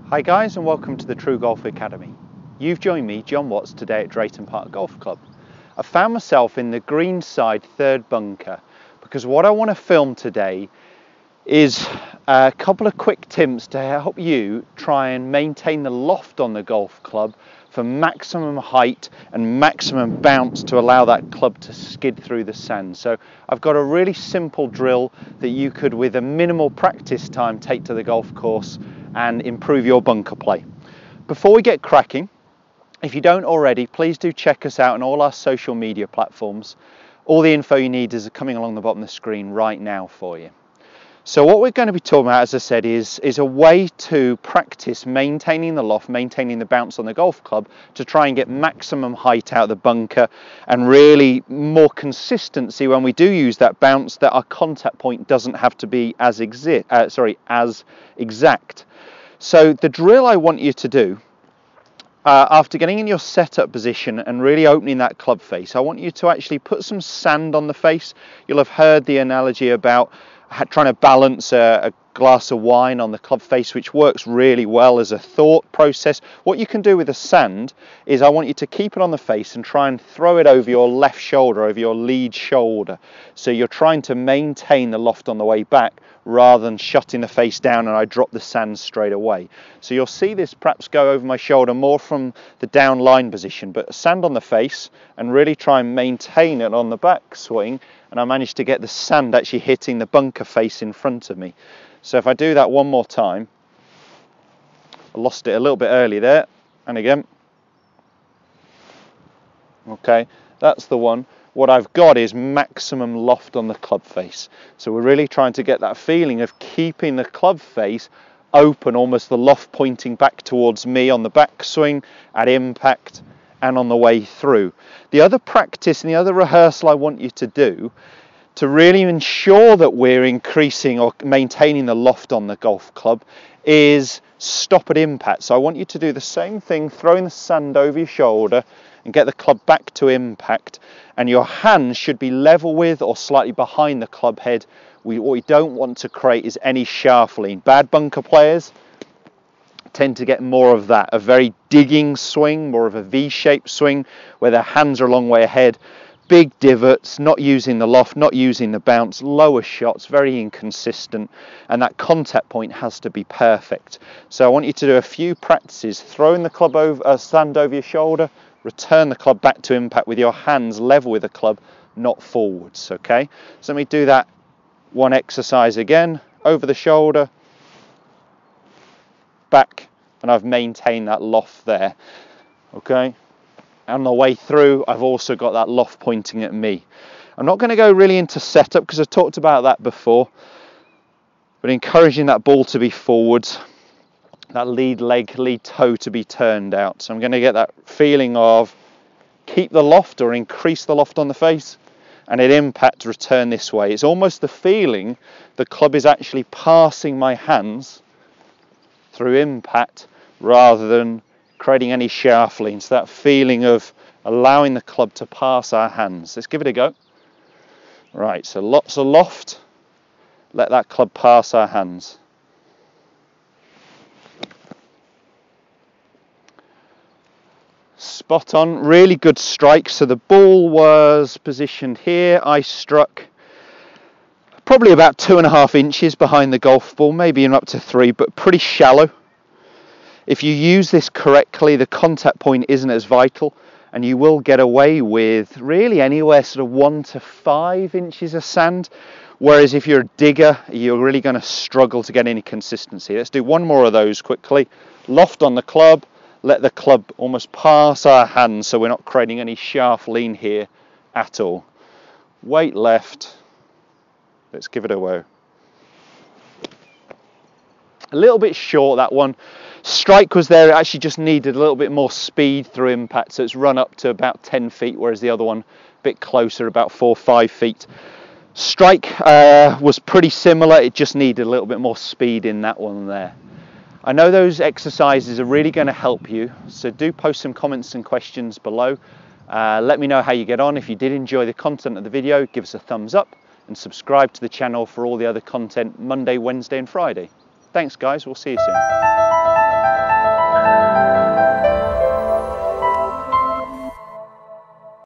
Hi guys, and welcome to the TruGolf Academy. You've joined me, Jon Watts, today at Drayton Park Golf Club. I found myself in the green side third bunker because what I want to film today is a couple of quick tips to help you try and maintain the loft on the golf club for maximum height and maximum bounce to allow that club to skid through the sand. So I've got a really simple drill that you could, with a minimal practice time, take to the golf course and improve your bunker play. Before we get cracking, if you don't already, please do check us out on all our social media platforms. All the info you need is coming along the bottom of the screen right now for you. So what we're going to be talking about, as I said, is a way to practice maintaining the loft, maintaining the bounce on the golf club to try and get maximum height out of the bunker and really more consistency when we do use that bounce, that our contact point doesn't have to be as exact. So the drill I want you to do, after getting in your setup position and really opening that club face, I want you to actually put some sand on the face. You'll have heard the analogy about trying to balance a glass of wine on the club face, which works really well as a thought process. What you can do with the sand is I want you to keep it on the face and try and throw it over your left shoulder, over your lead shoulder. So you're trying to maintain the loft on the way back rather than shutting the face down and I drop the sand straight away. So you'll see this perhaps go over my shoulder more from the down line position, but sand on the face and really try and maintain it on the back swing, and I managed to get the sand actually hitting the bunker face in front of me. So if I do that one more time, I lost it a little bit early there, and again, okay, that's the one. What I've got is maximum loft on the club face. So we're really trying to get that feeling of keeping the club face open, almost the loft pointing back towards me on the backswing, at impact, and on the way through. The other practice and the other rehearsal I want you to do to really ensure that we're increasing or maintaining the loft on the golf club is stop at impact. So I want you to do the same thing, throwing the sand over your shoulder and get the club back to impact, and your hands should be level with or slightly behind the club head. What we don't want to create is any shaft lean. Bad bunker players tend to get more of that, a very digging swing, more of a V-shaped swing where their hands are a long way ahead, big divots, not using the loft, not using the bounce, lower shots, very inconsistent, and that contact point has to be perfect. So I want you to do a few practices, throwing the club over, sand over your shoulder, return the club back to impact with your hands level with the club, not forwards, okay? So let me do that one exercise again, over the shoulder, back, and I've maintained that loft there, okay? On the way through, I've also got that loft pointing at me. I'm not going to go really into setup because I've talked about that before, but encouraging that ball to be forwards, that lead leg, lead toe to be turned out. So I'm going to get that feeling of keep the loft or increase the loft on the face, and at impact return this way. It's almost the feeling the club is actually passing my hands through impact rather than creating any shaft leans. That feeling of allowing the club to pass our hands. Let's give it a go. Right, so lots of loft. Let that club pass our hands. Spot on, really good strike. So the ball was positioned here. I struck probably about 2.5 inches behind the golf ball, maybe even up to 3, but pretty shallow. If you use this correctly, the contact point isn't as vital, and you will get away with really anywhere sort of 1 to 5 inches of sand. Whereas if you're a digger, you're really going to struggle to get any consistency. Let's do one more of those quickly. Loft on the club, let the club almost pass our hands so we're not creating any shaft lean here at all. Weight left. Let's give it a go. A little bit short, that one. Strike was there, it actually just needed a little bit more speed through impact, so it's run up to about 10 feet, whereas the other one a bit closer, about 4 or 5 feet. Strike was pretty similar, it just needed a little bit more speed in that one there. I know those exercises are really going to help you, so do post some comments and questions below. Let me know how you get on. If you did enjoy the content of the video, give us a thumbs up and subscribe to the channel for all the other content Monday, Wednesday and Friday. Thanks guys, we'll see you soon.